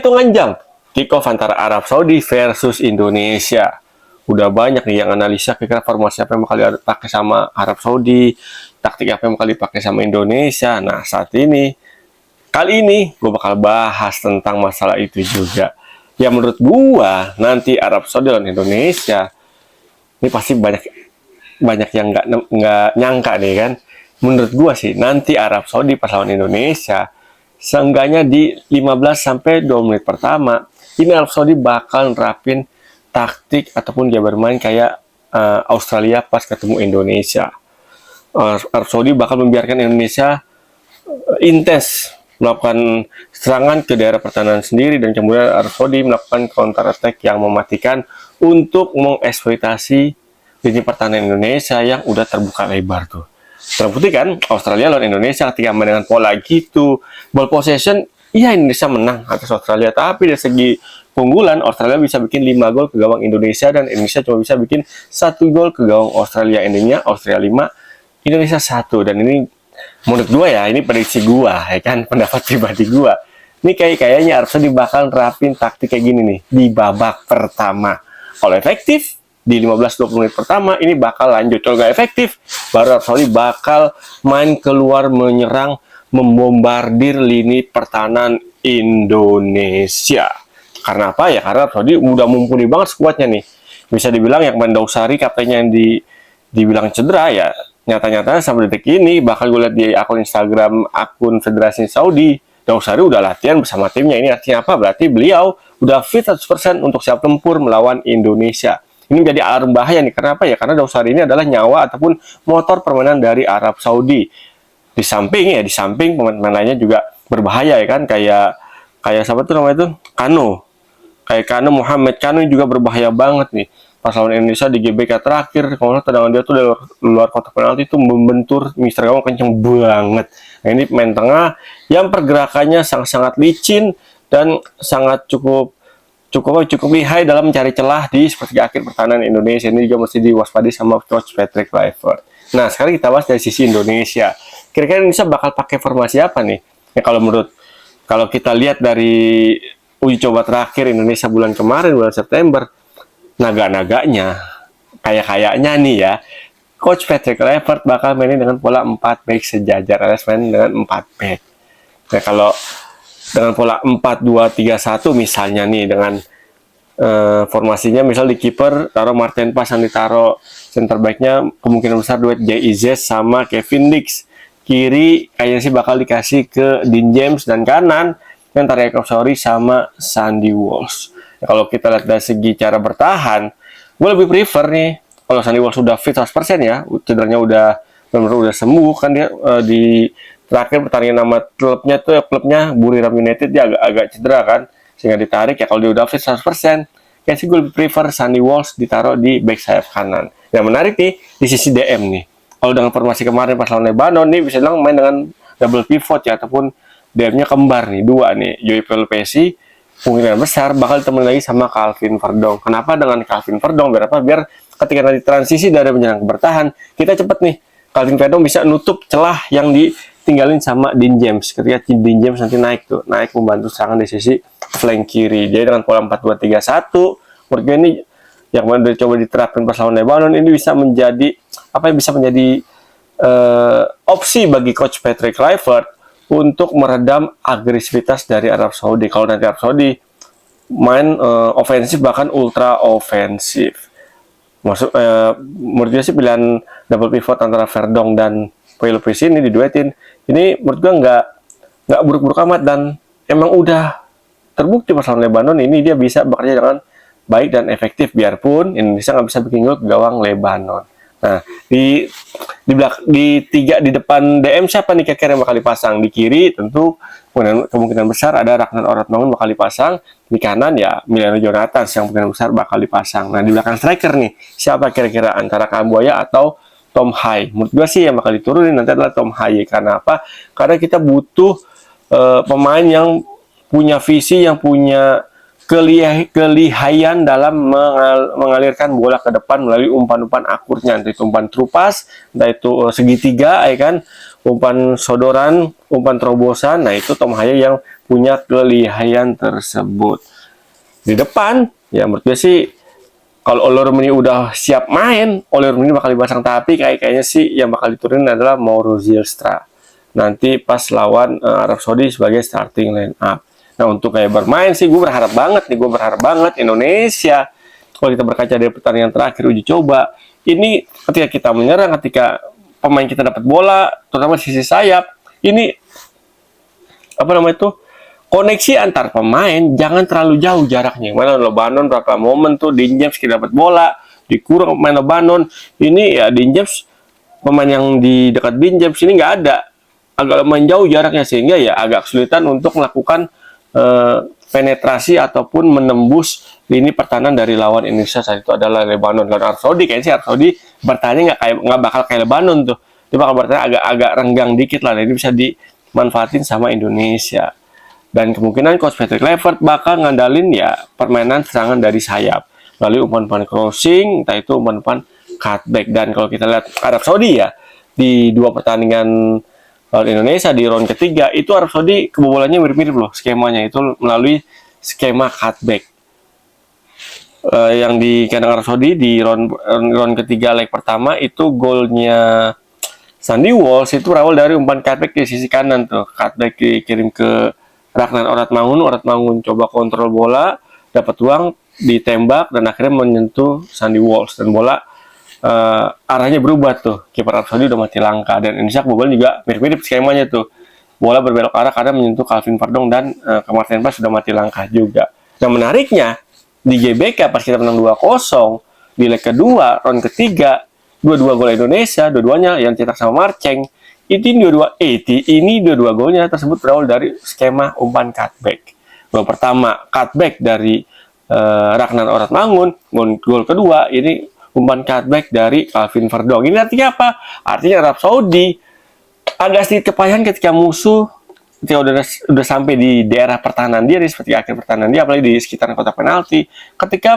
hitungan jam, kick off antara Arab Saudi versus Indonesia. Udah banyak nih yang analisa kira-kira formasi apa yang bakal dipakai sama Arab Saudi, taktik apa yang bakal dipakai sama Indonesia. Nah, kali ini gue bakal bahas tentang masalah itu juga. Ya menurut gua nanti Arab Saudi lawan Indonesia ini pasti banyak yang nggak nyangka nih kan. Menurut gua sih nanti Arab Saudi pas lawan Indonesia seenggaknya di 15 sampai 2 menit pertama ini Arab Saudi bakal nerapin taktik ataupun dia bermain kayak Australia pas ketemu Indonesia. Arab Saudi bakal membiarkan Indonesia intens melakukan serangan ke daerah pertahanan sendiri, dan kemudian Arab Saudi melakukan counter attack yang mematikan untuk mengeksploitasi lini pertahanan Indonesia yang udah terbuka lebar tuh. Terbukti kan Australia lawan Indonesia ketika main dengan pola gitu, ball possession, iya Indonesia menang atas Australia, tapi dari segi keunggulan Australia bisa bikin 5 gol ke gawang Indonesia dan Indonesia cuma bisa bikin 1 gol ke gawang Australia. Endingnya Australia 5, Indonesia 1. Dan ini menurut gua ya, ini prediksi gua ya kan, pendapat pribadi gua. Ini kayaknya Arab Saudi bakal nerapin taktik kayak gini nih di babak pertama. Kalau efektif di 15-20 menit pertama ini bakal lanjut. Kalau nggak efektif, baru Arab Saudi bakal main keluar menyerang, membombardir lini pertahanan Indonesia. Karena apa ya? Karena Arab Saudi udah mumpuni banget skuadnya nih. Bisa dibilang yang Mandaussari kaptennya yang dibilang cedera ya, nyata-nyata sampai detik ini bakal gue lihat di akun Instagram akun Federasi Saudi, Daussari udah latihan bersama timnya. Ini artinya apa? Berarti beliau udah fit 100% untuk siap tempur melawan Indonesia. Ini menjadi alarm bahaya nih. Kenapa ya? Karena Daussari ini adalah nyawa ataupun motor permainan dari Arab Saudi. Di samping pemain-pemain lainnya juga berbahaya ya kan, kayak siapa tuh namanya tuh? Kano. Kayak Kano, Muhammad Kano juga berbahaya banget nih. Pas lawan Indonesia di GBK terakhir, kalau tendangan dia tuh dari luar kotak penalti itu membentur Mister Gawang kenceng banget. Nah, ini pemain tengah yang pergerakannya sangat-sangat licin dan sangat cukup lihai dalam mencari celah di sepertiga akhir pertahanan Indonesia. Ini juga mesti diwaspadai sama coach Patrick Kluivert. Nah, sekarang kita bahas dari sisi Indonesia. Kira-kira Indonesia bakal pakai formasi apa nih? Ya kalau kita lihat dari uji coba terakhir Indonesia bulan September, naga-naganya kayaknya nih ya, coach Patrick Kluivert bakal mainin dengan pola 4 back sejajar, alias main dengan 4 back. Nah, kalau dengan pola 4-2-3-1 misalnya nih, dengan formasinya misal di kiper taruh Martin Pas, yang ditaruh center backnya kemungkinan besar duet JIZ sama Kevin Dix. Kiri kayaknya sih bakal dikasih ke Dean James, dan kanan yang tarik Sorry sama Sandy Walsh. Ya, kalau kita lihat dari segi cara bertahan, gue lebih prefer nih kalau Sandy Walsh sudah fit 100% ya, cederanya udah benar-benar udah sembuh kan dia di terakhir pertandingan nama klubnya Buriram United dia agak cedera kan, sehingga ditarik ya. Kalau dia udah fit 100%, kayak sih gue lebih prefer Sandy Walsh ditaruh di back sayap kanan. Yang menarik nih di sisi DM nih, kalau dengan formasi kemarin pas lawan Lebanon nih bisa bilang main dengan double pivot ya, ataupun DM-nya kembar nih, 2 nih, Joey Pelopesi kemungkinan besar bakal ditemenin lagi sama Calvin Verdong. Kenapa dengan Calvin Verdong? Biar ketika nanti transisi dari menyerang ke bertahan, kita cepet nih, Calvin Verdong bisa nutup celah yang ditinggalin sama Dean James. Ketika Dean James nanti naik membantu serangan di sisi flank kiri. Jadi dengan pola 4-2-3-1, menurut gue ini yang udah coba diterapkan pas lawan Lebanon ini bisa menjadi opsi bagi coach Patrick Kluivert untuk meredam agresivitas dari Arab Saudi. Kalau nanti Arab Saudi main ofensif, bahkan ultra ofensif, menurut gue sih pilihan double pivot antara Verdong dan Pelopesi ini diduetin. Ini menurut gue nggak buruk-buruk amat, dan emang udah terbukti pas lawan Lebanon ini dia bisa bekerja dengan baik dan efektif, biarpun Indonesia nggak bisa bikin gol ke gawang Lebanon. Nah, di depan DM siapa nih kira-kira yang bakal dipasang? Di kiri tentu kemungkinan besar ada Ragnar Orotmangun bakal dipasang. Di kanan ya Emiliano Jonathan yang kemungkinan besar bakal dipasang. Nah, di belakang striker nih siapa kira-kira, antara Kambuaya atau Tom Hai? Menurut gue sih yang bakal diturunin nanti adalah Tom Hai. Karena apa? Karena kita butuh pemain yang punya visi, yang punya kelihayan dalam mengalirkan bola ke depan melalui umpan-umpan akurnya, entah itu umpan terupas, entah itu segitiga, ya kan, umpan sodoran, umpan terobosan. Nah, itu Tom Haya yang punya kelihayan tersebut. Di depan, ya menurut gue sih, kalau Olormini udah siap main, Olormini bakal dipasang, tapi kayaknya sih yang bakal diturunin adalah Mauro Zylstra. Nanti pas lawan Arab Saudi sebagai starting line up. Nah, untuk kayak bermain sih gue berharap banget Indonesia, kalau kita berkaca dari pertandingan terakhir uji coba, ini ketika kita menyerang, ketika pemain kita dapat bola, terutama sisi sayap, ini apa namanya itu, koneksi antar pemain jangan terlalu jauh jaraknya. Mana Lebanon berapa momen tuh Dean James kita dapat bola, dikurang pemain Lebanon, ini ya Dean James, pemain yang di dekat Dean James ini nggak ada, agak lumayan jauh jaraknya, sehingga ya agak kesulitan untuk melakukan penetrasi ataupun menembus lini pertahanan dari lawan Indonesia saat itu adalah Lebanon. Lawan Arab Saudi kayaknya sih Arab Saudi bertanya nggak bakal kayak Lebanon tuh, dia bakal bertanya agak renggang dikit lah. Jadi bisa dimanfaatin sama Indonesia, dan kemungkinan coach Patrick Kluivert bakal ngandalin ya permainan serangan dari sayap melalui umpan-umpan crossing, entah itu umpan-umpan cutback. Dan kalau kita lihat Arab Saudi ya di dua pertandingan Indonesia di round ketiga itu Arab Saudi kebobolannya mirip-mirip loh skemanya, itu melalui skema cutback. Yang di kandang Arab Saudi di round ketiga leg pertama itu golnya Sandy Walsh itu berawal dari umpan cutback di sisi kanan tuh, cutback dikirim ke Ragnar Oratmangun coba kontrol bola, dapat uang, ditembak dan akhirnya menyentuh Sandy Walsh, dan bola arahnya berubah tuh, kiper Arab Saudi udah mati langkah. Dan Indonesia kebobolan juga mirip-mirip skemanya tuh, bola berbelok arah karena menyentuh Calvin Verdong dan Martin Paes sudah mati langkah juga. Nah, menariknya di GBK pas kita menang 2-0 di leg kedua round ketiga, dua-dua gol Indonesia, dua-duanya yang cetak sama Marceng. Ini dua-dua golnya tersebut berawal dari skema umpan cutback. Gol pertama cutback dari Ragnar Oratmangun, gol kedua ini umpan cutback dari Calvin Verdong. Ini artinya apa? Artinya Arab Saudi agak sedikit kepayahan ketika musuh ketika udah sampai di daerah pertahanan dia, seperti akhir pertahanan dia, apalagi di sekitar kotak penalti. Ketika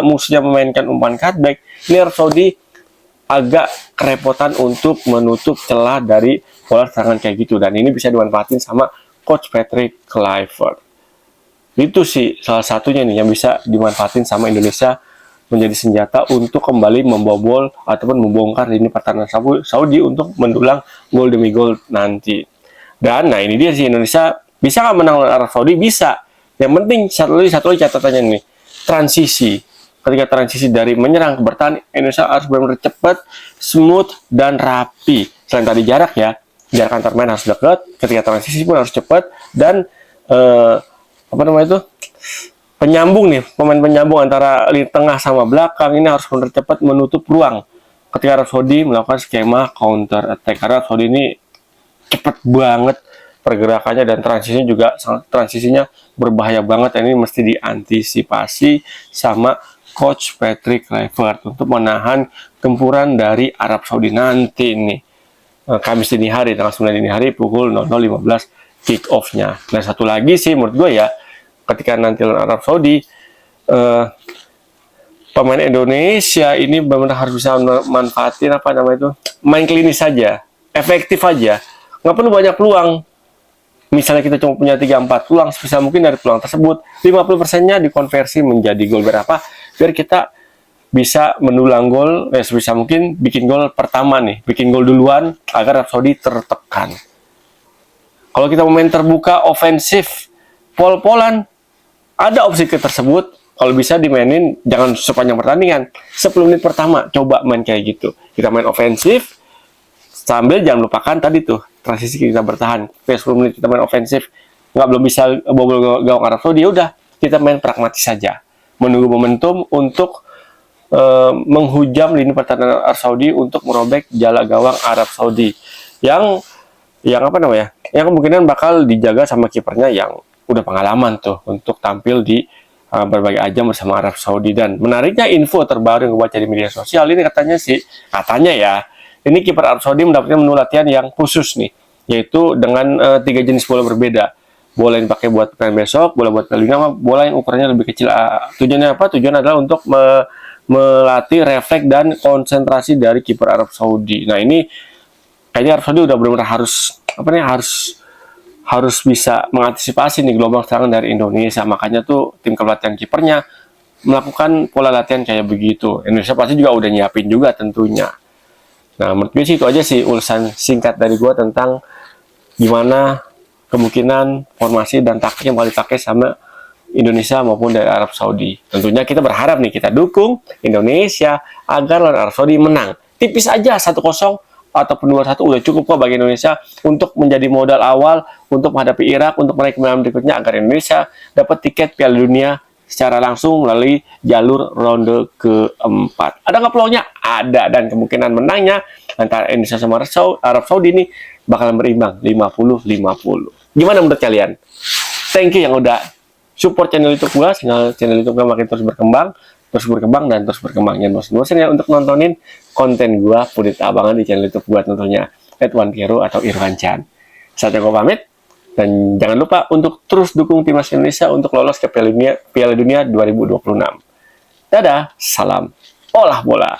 musuhnya memainkan umpan cutback, ini Arab Saudi agak kerepotan untuk menutup celah dari bola serangan kayak gitu, dan ini bisa dimanfaatin sama coach Patrick Kluivert. Itu sih salah satunya nih yang bisa dimanfaatin sama Indonesia menjadi senjata untuk kembali membobol ataupun membongkar lini pertahanan Saudi untuk mendulang gol demi gol nanti. Dan nah ini dia sih, Indonesia bisa nggak menang lawan Arab Saudi? Bisa. Yang penting satu lagi catatannya nih, transisi. Ketika transisi dari menyerang ke bertahan, Indonesia harus benar-benar cepat, smooth, dan rapi. Selain tadi jarak ya, jarak antar main harus dekat, ketika transisi pun harus cepat, dan penyambung nih, pemain penyambung antara lini tengah sama belakang ini harus benar cepat menutup ruang ketika Arab Saudi melakukan skema counter attack. Karena Arab Saudi ini cepat banget pergerakannya, dan transisinya berbahaya banget. Ini mesti diantisipasi sama coach Patrick Kluivert untuk menahan gempuran dari Arab Saudi nanti nih. Kamis dini hari, tanggal 9 dini hari pukul 00.15 kick off-nya. Dan satu lagi sih menurut gue ya, ketika nanti lawan Arab Saudi, pemain Indonesia ini benar-benar harus bisa manfaatin main klinis saja, efektif aja, nggak perlu banyak peluang. Misalnya kita cuma punya 3-4 peluang, sebisa mungkin dari peluang tersebut 50%-nya dikonversi menjadi gol. Berapa? Biar kita bisa mendulang gol, sebisa mungkin bikin gol pertama nih, bikin gol duluan agar Arab Saudi tertekan. Kalau kita main terbuka, ofensif, pol-polan, ada opsi tersebut. Kalau bisa dimainin jangan sepanjang pertandingan, 10 menit pertama coba main kayak gitu. Kita main ofensif sambil jangan lupakan tadi tuh transisi kita bertahan. 10 menit kita main ofensif, belum bisa bobol gawang Arab Saudi, ya udah kita main pragmatis saja, menunggu momentum untuk menghujam lini pertahanan Arab Saudi untuk merobek jala gawang Arab Saudi yang kemungkinan bakal dijaga sama kipernya yang udah pengalaman tuh untuk tampil di berbagai ajang bersama Arab Saudi. Dan menariknya info terbaru yang gue baca di media sosial ini, katanya ya, ini kiper Arab Saudi mendapatkan menu latihan yang khusus nih, yaitu dengan 3 jenis bola berbeda. bola yang dipakai buat pertandingan besok, bola buat Piala Dunia, bola yang ukurannya lebih kecil. Tujuannya apa? Tujuan adalah untuk melatih refleks dan konsentrasi dari kiper Arab Saudi. Nah ini kayaknya Arab Saudi udah benar-benar harus bisa mengantisipasi nih gelombang serangan dari Indonesia. Makanya tuh tim kepelatihan kipernya melakukan pola latihan kayak begitu. Indonesia pasti juga udah nyiapin juga tentunya. Nah, menurut gue sih itu aja sih ulasan singkat dari gue tentang gimana kemungkinan formasi dan taktik yang bakal dipakai sama Indonesia maupun dari Arab Saudi. Tentunya kita berharap nih, kita dukung Indonesia agar lawan Arab Saudi menang. Tipis aja 1-0 ataupun 2-1 udah cukup kok bagi Indonesia untuk menjadi modal awal untuk menghadapi Irak untuk meraih kemenangan berikutnya agar Indonesia dapat tiket Piala Dunia secara langsung melalui jalur ronde keempat. Ada nggak peluangnya? Ada, dan kemungkinan menangnya antara Indonesia sama Arab Saudi ini bakalan berimbang 50-50. Gimana menurut kalian? Thank you yang udah support channel YouTube gua, sehingga channel YouTube gua makin terus berkembang dan terus berkembang. Jangan bosan-bosan ya untuk nontonin konten gua Pudit Abangan di channel YouTube gua tentunya Edwan Piero atau Irwan Chan. Saatnya gua pamit, dan jangan lupa untuk terus dukung timnas Indonesia untuk lolos ke Piala Dunia 2026. Dadah, salam olah bola.